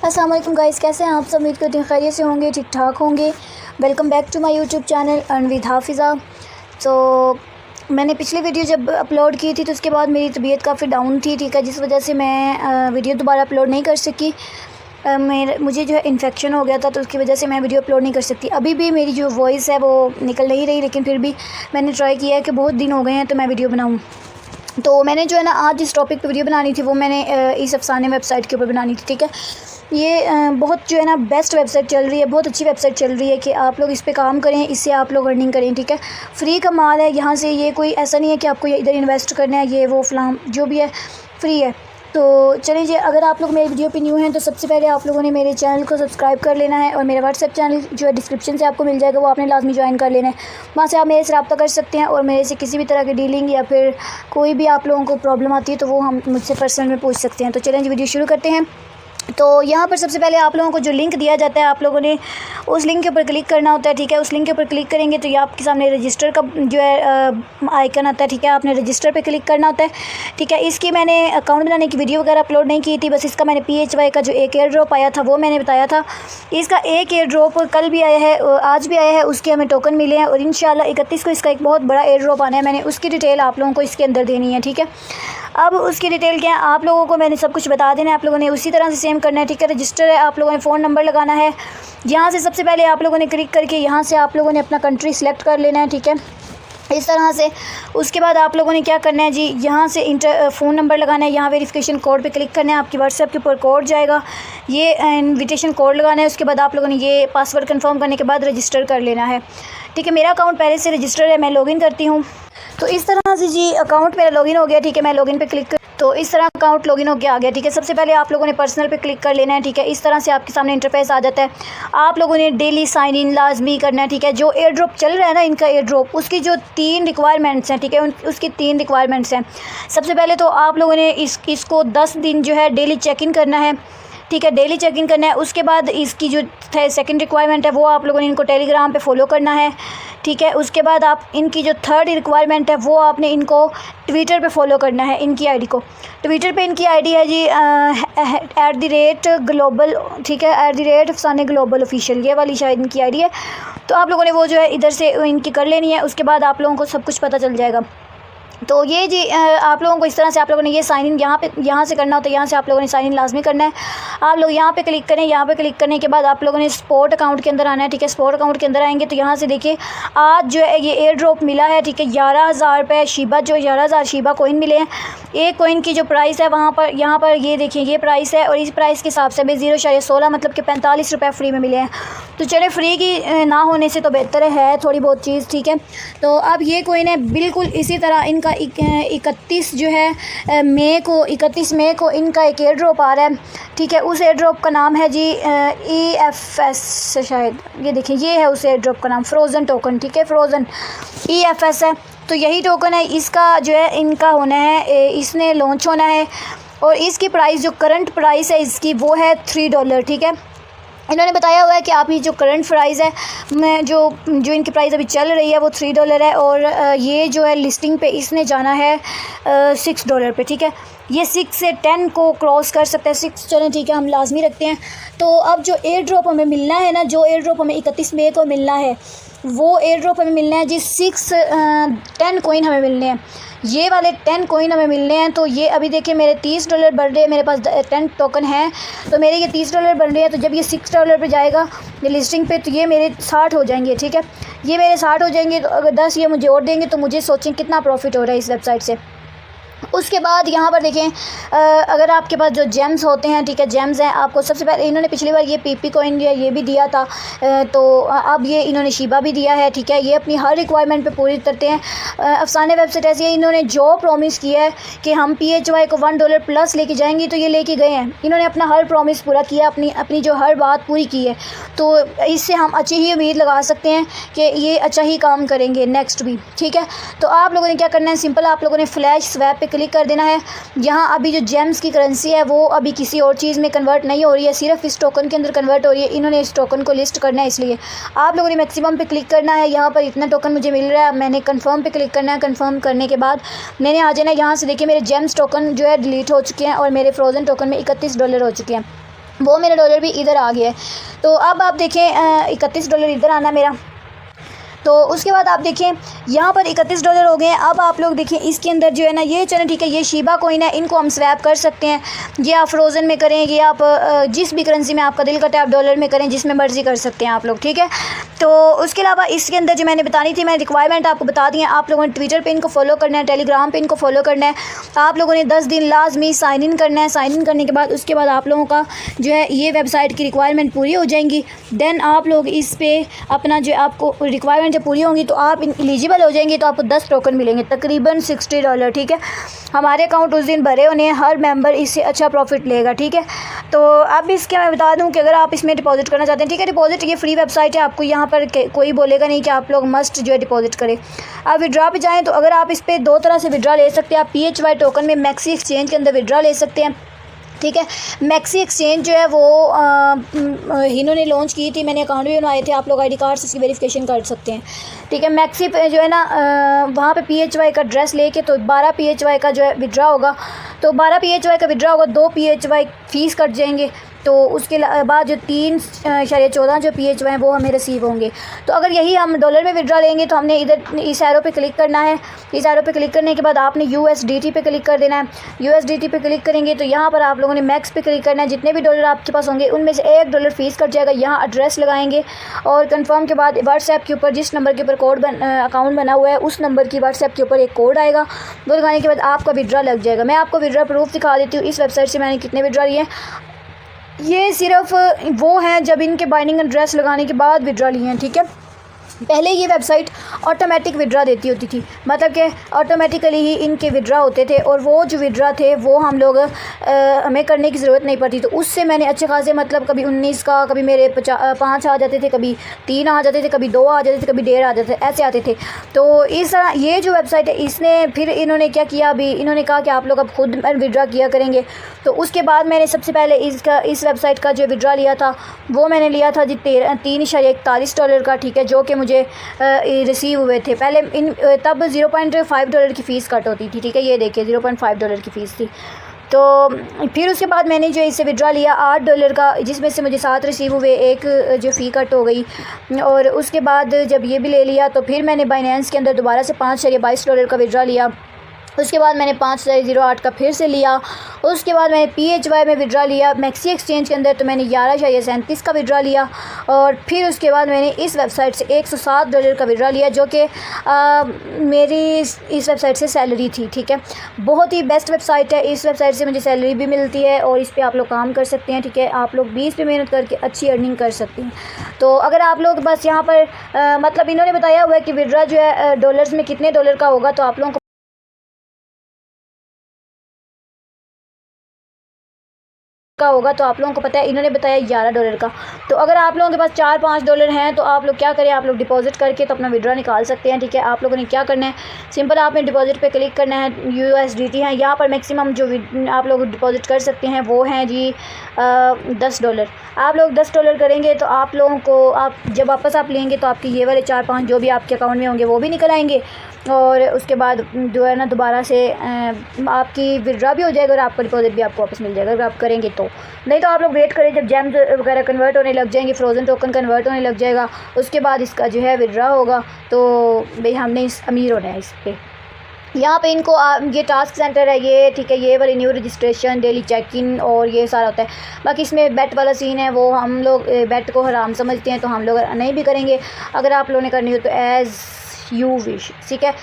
अस्सलाम वालेकुम गाइस, कैसे हैं आप सब? उम्मीद करती हूँ खैरियत से होंगे, ठीक ठाक होंगे। Welcome back to my YouTube channel earn with Hafiza. तो मैंने पिछली वीडियो जब अपलोड की थी तो उसके बाद मेरी तबीयत काफ़ी डाउन थी, ठीक है, जिस वजह से मैं वीडियो दोबारा अपलोड नहीं कर सकी। मुझे जो है इन्फेक्शन हो गया था, तो उसकी वजह से मैं वीडियो अपलोड नहीं कर सकती। अभी भी मेरी जो वॉइस है वो निकल नहीं रही, लेकिन फिर भी मैंने ट्राई किया है कि बहुत दिन हो गए हैं तो मैं वीडियो बनाऊँ। तो मैंने जो है ना आज जिस टॉपिक पे वीडियो बनानी थी वो मैंने इस अफसाने वेबसाइट के ऊपर बनानी थी, ठीक है। ये बहुत जो है ना बेस्ट वेबसाइट चल रही है, बहुत अच्छी वेबसाइट चल रही है कि आप लोग इस पे काम करें, इससे आप लोग अर्निंग करें, ठीक है। फ्री का माल है यहाँ से, ये कोई ऐसा नहीं है कि आपको इधर इन्वेस्ट करना है, ये वो फलाम जो भी है फ्री है। तो चलिए जी, अगर आप लोग मेरी वीडियो पे न्यू हैं तो सबसे पहले आप लोगों ने मेरे चैनल को सब्सक्राइब कर लेना है और मेरा व्हाट्सएप चैनल जो है डिस्क्रिप्शन से आपको मिल जाएगा, वो आपने लाजमी ज्वाइन कर लेना है। वहाँ से आप मेरे से रब्ता कर सकते हैं और मेरे से किसी भी तरह की डीलिंग या फिर कोई भी आप लोगों को प्रॉब्लम आती है तो वो हम मुझसे पर्सनल में पूछ सकते हैं। तो चलें जी, वीडियो शुरू करते हैं। तो यहाँ पर सबसे पहले आप लोगों को जो लिंक दिया जाता है, आप लोगों ने उस लिंक के ऊपर क्लिक करना होता है, ठीक है। उस लिंक के ऊपर क्लिक करेंगे तो ये आपके सामने रजिस्टर का जो है आइकन आता है, ठीक है। आपने रजिस्टर पे क्लिक करना होता है, ठीक है। इसकी मैंने अकाउंट बनाने की वीडियो वगैरह अपलोड नहीं की थी, बस इसका मैंने PHY का जो एक एयर ड्रॉप आया था वो मैंने बताया था। इसका एक एयर ड्रॉप कल भी आया है, आज भी आया है, उसके हमें टोकन मिले हैं और इंशाल्लाह 31 को इसका एक बहुत बड़ा एयर ड्रॉप आना है। मैंने उसकी डिटेल आप लोगों को इसके अंदर देनी है, ठीक है। अब उसकी डिटेल क्या है आप लोगों को मैंने सब कुछ बता देना है, आप लोगों ने उसी तरह से सेम करना है, ठीक है। रजिस्टर है, आप लोगों ने फ़ोन नंबर लगाना है। यहाँ से सबसे पहले आप लोगों ने क्लिक करके यहाँ से आप लोगों ने अपना कंट्री सेलेक्ट कर लेना है, ठीक है, इस तरह से। उसके बाद आप लोगों ने क्या करना है जी, यहाँ से फ़ोन नंबर लगाना है, यहाँ वेरिफिकेशन कोड पे क्लिक करना है, आपकी व्हाट्सएप के ऊपर कोड जाएगा, ये इनविटेशन कोड लगाना है। उसके बाद आप लोगों ने ये पासवर्ड कंफर्म करने के बाद रजिस्टर कर लेना है, ठीक है। मेरा अकाउंट पहले से रजिस्टर है, मैं लॉगिन करती हूँ। तो इस तरह से जी अकाउंट मेरा लॉगिन हो गया, ठीक है। मैं लॉगिन पे क्लिक तो इस तरह अकाउंट लॉगिन होकर आ गया, ठीक है। सबसे पहले आप लोगों ने पर्सनल पे क्लिक कर लेना है, ठीक है। इस तरह से आपके सामने इंटरफेस आ जाता है। आप लोगों ने डेली साइन इन लाजमी करना है, ठीक है। जो एयर ड्रॉप चल रहा है ना, इनका एयर ड्रॉप, उसकी जो 3 रिक्वायरमेंट्स हैं, ठीक है, उसकी 3 रिक्वायरमेंट्स हैं। सबसे पहले तो आप लोगों ने इसको 10 दिन जो है डेली चेक इन करना है, ठीक है, डेली चेक इन करना है। उसके बाद इसकी जो सेकंड रिक्वायरमेंट है वो आप लोगों ने इनको टेलीग्राम पे फॉलो करना है, ठीक है। उसके बाद आप इनकी जो थर्ड रिक्वायरमेंट है वो आपने इनको ट्विटर पे फॉलो करना है, इनकी आईडी को। ट्विटर पे इनकी आईडी है जी @global, ठीक है, @अफसाने ग्लोबल ऑफिशियल, ये वाली शायद इनकी आईडी है। तो आप लोगों ने वो जो है इधर से इनकी कर लेनी है। उसके बाद आप लोगों को सब कुछ पता चल जाएगा। तो ये जी आप लोगों को इस तरह से आप लोगों ने ये साइन इन यहाँ से करना होता है, यहाँ से आप लोगों ने साइन इन लाजमी करना है। आप लोग यहाँ पे क्लिक करें, यहाँ पे क्लिक करने के बाद आप लोगों ने स्पॉट अकाउंट के अंदर आना है, ठीक है। स्पॉट अकाउंट के अंदर आएंगे तो यहाँ से देखिए आज जो है ये एयर ड्रॉप मिला है, ठीक है। 11,000 रुपये शीबा, जो 11,000 शीबा कोइन मिले हैं। एक कोइन की जो प्राइस है वहाँ पर यहाँ पर ये देखिए ये प्राइस है, और इस प्राइस के हिसाब से हमें 0.16 मतलब कि 45 रुपये फ्री में मिले हैं। तो चले, फ्री की ना होने से तो बेहतर है थोड़ी बहुत चीज़, ठीक है। तो अब ये कोइन है बिल्कुल इसी तरह इनका 31 जो है मई को इनका एक एयर ड्रॉप आ रहा है, ठीक है। उस एयर ड्रॉप का नाम है जी EFS, शायद ये देखिए ये है उस एयर ड्रॉप का नाम, फ्रोज़न टोकन, ठीक है, फ्रोज़न EFS है। तो यही टोकन है, इसका जो है इनका होना है, इसने लॉन्च होना है और इसकी प्राइस जो करंट प्राइस है इसकी वो है $3, ठीक है। इन्होंने बताया हुआ है कि आप ये जो करंट प्राइस है मैं जो इनकी प्राइस अभी चल रही है वो $3 है, और ये जो है लिस्टिंग पे इसने जाना है $6 पे, ठीक है। ये 6 से 10 को क्रॉस कर सकता है, 6 चलें ठीक है, हम लाजमी रखते हैं। तो अब जो एयर ड्रॉप हमें मिलना है ना, जो एयर ड्रॉप हमें 31 मई को मिलना है वो एयर ड्रॉप हमें मिलना है जी 10 कोइन हमें मिलने हैं, ये वाले 10 कोइन हमें मिलने हैं। तो ये अभी देखिए मेरे $30 बढ़ रहे हैं, मेरे पास 10 टोकन हैं, तो मेरे ये $30 बढ़ रहे हैं। तो जब ये $6 पे जाएगा ये लिस्टिंग पे तो ये मेरे 60 हो जाएंगे, ठीक है। ये मेरे 60 हो जाएंगे, तो अगर 10 ये मुझे और देंगे तो मुझे सोचें कितना प्रॉफिट हो रहा है इस वेबसाइट से। उसके बाद यहाँ पर देखें अगर आपके पास जो जेम्स होते हैं, ठीक है, जेम्स हैं, आपको सबसे पहले इन्होंने पिछली बार ये PP कॉइन दिया, ये भी दिया था, तो अब ये इन्होंने शीबा भी दिया है, ठीक है। ये अपनी हर रिक्वायरमेंट पे पूरी करते हैं। अफसाने वेबसाइट ऐसी है, इन्होंने जो प्रॉमिस किया है कि हम PHY को $1 प्लस लेके जाएंगे तो ये लेके गए हैं। इन्होंने अपना हर प्रॉमिस पूरा किया, अपनी जो हर बात पूरी की है। तो इससे हम अच्छी ही उम्मीद लगा सकते हैं कि ये अच्छा ही काम करेंगे नेक्स्ट भी, ठीक है। तो आप लोगों ने क्या करना है, सिंपल आप लोगों ने फ्लैश स्वैप पे क्लिक कर देना है। यहाँ अभी जो जेम्स की करेंसी है वो अभी किसी और चीज़ में कन्वर्ट नहीं हो रही है, सिर्फ इस टोकन के अंदर कन्वर्ट हो रही है। इन्होंने इस टोकन को लिस्ट करना है, इसलिए आप लोगों ने मैक्सिमम पे क्लिक करना है। यहाँ पर इतना टोकन मुझे मिल रहा है, मैंने कंफर्म पे क्लिक करना है। कंफर्म करने के बाद मैंने आ जाना है, यहाँ से देखिए मेरे जेम्स टोकन जो है डिलीट हो चुके हैं और मेरे फ्रोज़न टोकन में $31 हो चुके हैं। वो मेरा डॉलर भी इधर आ गया है। तो अब आप देखें $31 इधर आना मेरा। तो उसके बाद आप देखें यहाँ पर $31 हो गए हैं। अब आप लोग देखें इसके अंदर जो है ना ये चलें ठीक है, ये शीबा कोइन है, इनको हम स्वैप कर सकते हैं। ये आप फ्रोज़न में करें, ये आप जिस भी करेंसी में आपका दिल करता है आप डॉलर में करें, जिसमें मर्ज़ी कर सकते हैं आप लोग, ठीक है। तो उसके अलावा इसके अंदर जो मैंने बतानी थी, मैंने रिक्वायरमेंट आपको बता दी है। आप लोगों ने ट्विटर पे इनको फॉलो करना है, टेलीग्राम पे इनको फॉलो करना है। आप लोगों ने 10 दिन लाजमी साइन इन करना है। साइन इन करने के बाद उसके बाद आप लोगों का जो है ये वेबसाइट की रिक्वायरमेंट पूरी हो जाएंगी। देन आप लोग इस पर अपना जो आपको रिक्वायरमेंट जब पूरी होंगी तो आप एलिजिबल हो जाएंगे। तो आपको 10 टोकन मिलेंगे, तकरीबन $60, ठीक है। हमारे अकाउंट उस दिन भरे होने हैं, हर मेंबर इससे अच्छा प्रॉफिट लेगा, ठीक है। तो अब इसके मैं बता दूं कि अगर आप इसमें डिपॉजिट करना चाहते हैं, ठीक है, डिपॉजिट ये फ्री वेबसाइट है, आपको यहाँ पर कोई बोलेगा नहीं कि आप लोग मस्ट जो है डिपॉजिट करें। आप विड्रा पे जाएँ तो अगर आप इस पर 2 तरह से विड्रा ले सकते हैं। आप PHY टोकन में मैक्सी एक्सचेंज के अंदर विड्रा ले सकते हैं, ठीक है। मैक्सी एक्सचेंज जो है वो इन्होंने लॉन्च की थी, मैंने अकाउंट भी बनवाए थे। आप लोग ID कार्ड से इसकी वेरिफिकेशन कर सकते हैं, ठीक है। मैक्सी पे जो है ना वहाँ पे PHY का ड्रेस लेके तो 12 PHY का जो है विड्रा होगा। तो 12 PHY का विड्रा होगा, 2 PHY फ़ीस कट जाएंगे। तो उसके बाद जो 3.14 जो PHY हैं वो हमें रिसीव होंगे। तो अगर यही हम डॉलर में विड्रा लेंगे तो हमने इधर इस एरो पे क्लिक करना है। इस एरो पे क्लिक करने के बाद आपने USDT पे क्लिक कर देना है। USDT पे क्लिक करेंगे तो यहाँ पर आप लोगों ने मैक्स पे क्लिक करना है। जितने भी डॉलर आपके पास होंगे उनमें से $1 फ़ीस कट जाएगा। यहाँ एड्रेस लगाएंगे और कंफर्म के बाद व्हाट्सएप के ऊपर जिस नंबर के ऊपर कोड अकाउंट बना हुआ है उस नंबर की व्हाट्सएप के ऊपर एक कोड आएगा। वो लगाने के बाद आपका विड्रा लग जाएगा। मैं आपको विड्रा प्रूफ दिखा देती हूँ इस वेबसाइट से मैंने कितने विड्रा लिए हैं। ये सिर्फ वो हैं जब इनके बाइंडिंग एड्रेस लगाने के बाद विड्रा लिए हैं, ठीक है। पहले ये वेबसाइट ऑटोमेटिक विड्रा देती होती थी, मतलब कि ऑटोमेटिकली ही इनके विड्रा होते थे और वो जो विड्रा थे वो हम लोग हमें करने की ज़रूरत नहीं पड़ती। तो उससे मैंने अच्छे खासे मतलब कभी 19 का, कभी मेरे 5 आ जाते थे, कभी 3 आ जाते थे, कभी 2 आ जाते थे, कभी 1.5 आ जाते थे, ऐसे आते थे। तो इस तरह ये जो वेबसाइट है इसने फिर इन्होंने क्या किया, अभी इन्होंने कहा कि आप लोग अब खुद विड्रा किया करेंगे। तो उसके बाद मैंने सबसे पहले इस वेबसाइट का जो विड्रा लिया था वो मैंने लिया था जी $3.41 का, ठीक है, जो कि मुझे रिसीव हुए थे। पहले तब $0.5 की फ़ीस कट होती थी, ठीक है। ये देखिए $0.5 की फ़ीस थी। तो फिर उसके बाद मैंने जो इससे विड्रा लिया $8 का, जिसमें से मुझे 7 रिसीव हुए, एक जो फ़ी कट हो गई। और उसके बाद जब ये भी ले लिया तो फिर मैंने बाइनेंस के अंदर दोबारा से $5.22 का विड्रा लिया। उसके बाद मैंने 5.08 का फिर से लिया। उसके बाद मैंने PHY में विड्रा लिया मैक्सी एक्सचेंज के अंदर, तो मैंने $11.37 का विड्रा लिया। और फिर उसके बाद मैंने इस वेबसाइट से $107 का विड्रा लिया, जो कि मेरी इस वेबसाइट से सैलरी थी, ठीक है। बहुत ही बेस्ट वेबसाइट है। इस वेबसाइट से मुझे सैलरी भी मिलती है और इस पर आप लोग काम कर सकते हैं, ठीक है। आप लोग 20 पे मेहनत करके अच्छी अर्निंग कर सकते हैं। तो अगर आप लोग बस यहाँ पर मतलब इन्होंने बताया हुआ है कि विड्रा जो है डॉलर्स में कितने डॉलर का होगा, तो आप लोगों को होगा, तो आप लोगों को पता है इन्होंने बताया $11 का। तो अगर आप लोगों के पास $4-5 हैं तो आप लोग क्या करें, आप लोग डिपॉजिट करके तो अपना विड्रा निकाल सकते हैं, ठीक है। आप लोगों ने क्या करना है, सिंपल आपने डिपॉजिट पे क्लिक करना है। USDT है यहाँ पर मैक्सिमम जो आप लोग डिपॉजिट कर सकते हैं वो हैं जी $10। आप लोग $10 करेंगे तो आप लोगों को आप जब वापस आप लेंगे तो आपके ये वाले 4-5 जो भी आपके अकाउंट में होंगे वो भी निकल आएंगे। और उसके बाद जो है ना दोबारा से आपकी विड्रा भी हो जाएगा और आपका डिपॉजिट भी आपको वापस मिल जाएगा अगर आप करेंगे तो। नहीं तो आप लोग वेट करें जब जेम्स वगैरह कन्वर्ट होने लग जाएंगे, फ्रोज़न टोकन कन्वर्ट होने लग जाएगा, उसके बाद इसका जो है विड्रा होगा। तो भाई हमने इस अमीर होना है इस पर। यहाँ पे इनको ये टास्क सेंटर है ये, ठीक है। ये वाली new registration, daily check in और ये सारा होता है। बाकी इसमें बेट वाला सीन है, वो हम लोग बेट को हराम समझते हैं तो हम लोग नहीं भी करेंगे। अगर आप लोगों ने करनी हो तो एज़ यू विश, ठीक है।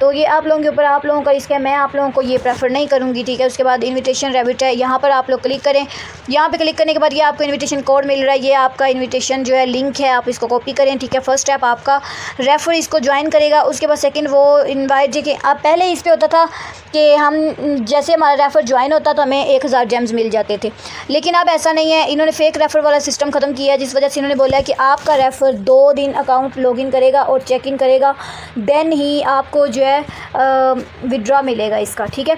तो ये आप लोगों के ऊपर, आप लोगों का इसका, मैं आप लोगों को ये प्रेफर नहीं करूँगी, ठीक है। उसके बाद इनविटेशन रैबिट है, यहाँ पर आप लोग क्लिक करें। यहाँ पे क्लिक करने के बाद ये आपको इनविटेशन कोड मिल रहा है, ये आपका इनविटेशन जो है लिंक है, आप इसको कॉपी करें, ठीक है। फर्स्ट स्टेप आपका रेफर इसको ज्वाइन करेगा। उसके बाद सेकंड वो इनवाइट, देखिए अब पहले इस पर होता था कि हम जैसे हमारा रेफर ज्वाइन होता तो हमें 1000 जेम्स मिल जाते थे, लेकिन अब ऐसा नहीं है। इन्होंने फेक रेफर वाला सिस्टम ख़त्म किया है, जिस वजह से इन्होंने बोला है कि आपका रेफर 2 दिन अकाउंट लॉगिन करेगा और चेक इन करेगा, देन ही आपको जो है विड्रा मिलेगा इसका, ठीक है।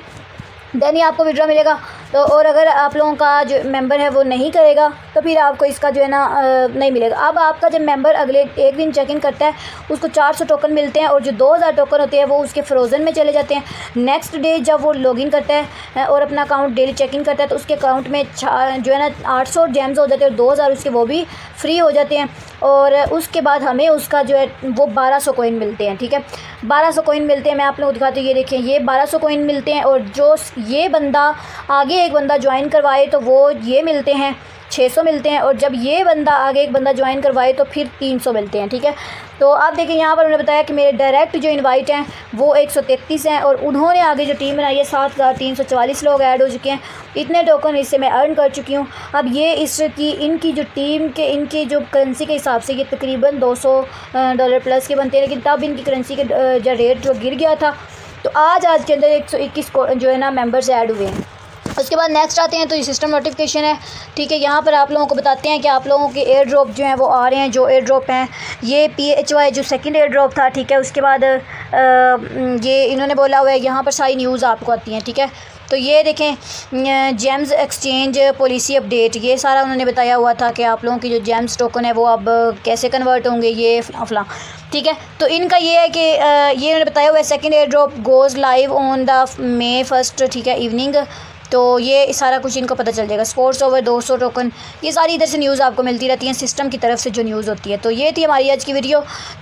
देन ही आपको विड्रा मिलेगा। तो तो और अगर आप लोगों का जो मेंबर है वो नहीं करेगा तो फिर आपको इसका जो है ना नहीं मिलेगा। अब आपका जब मेंबर अगले एक दिन चेक इन करता है उसको 400 टोकन मिलते हैं और जो 2000 टोकन होते हैं वो उसके फ्रोज़न में चले जाते हैं। नेक्स्ट डे जब वो लॉगिन करता है और अपना अकाउंट डेली चेक इन करता है तो उसके अकाउंट में जो है ना 800 जेम्स हो जाते हैं और 2000 उसके वो भी फ्री हो जाते हैं। और उसके बाद हमें उसका जो है वो 1200 कॉइन मिलते हैं। ठीक है, 1200 कॉइन मिलते हैं। मैं आप लोगों को दिखाती हूँ, ये देखें ये 1200 कॉइन मिलते हैं और जो ये बंदा आगे एक बंदा ज्वाइन करवाए तो वो ये मिलते हैं 600 मिलते हैं और जब ये बंदा आगे एक बंदा ज्वाइन करवाए तो फिर 300 मिलते हैं। ठीक है, तो आप देखें यहाँ पर उन्होंने बताया कि मेरे डायरेक्ट जो इनवाइट हैं वो 133 हैं और उन्होंने आगे जो टीम बनाई है 7344 लोग ऐड हो चुके हैं। इतने टोकन इससे मैं अर्न कर चुकी हूँ। अब ये इसकी इनकी जो टीम के इनकी जो करेंसी के हिसाब से ये तकरीबन $200 प्लस के बनते हैं, लेकिन तब इनकी करेंसी के जो रेट जो गिर गया था तो आज के अंदर 121 जो है ना मेंबर्स ऐड हुए हैं। उसके बाद नेक्स्ट आते हैं तो ये सिस्टम नोटिफिकेशन है। ठीक है, यहाँ पर आप लोगों को बताते हैं कि आप लोगों के एयर ड्रॉप जो हैं वो आ रहे हैं। जो एयर ड्रॉप हैं ये PHY जो सेकंड एयर ड्रॉप था। ठीक है, उसके बाद ये इन्होंने बोला हुआ है यहाँ पर सारी न्यूज़ आपको आती हैं। ठीक है, तो ये देखें जेम्स एक्सचेंज पॉलिसी अपडेट, ये सारा उन्होंने बताया हुआ था कि आप लोगों की जो जेम्स टोकन है वो अब कैसे कन्वर्ट होंगे, ये फला। ठीक है, तो इनका ये है कि ये उन्होंने बताया हुआ है second air drop goes live on the May 1st। ठीक है, इवनिंग, तो ये सारा कुछ इनको पता चल जाएगा। स्पोर्ट्स ओवर 200 टोकन, ये सारी इधर से न्यूज़ आपको मिलती रहती हैं सिस्टम की तरफ से जो न्यूज़ होती है। तो ये थी हमारी आज की वीडियो।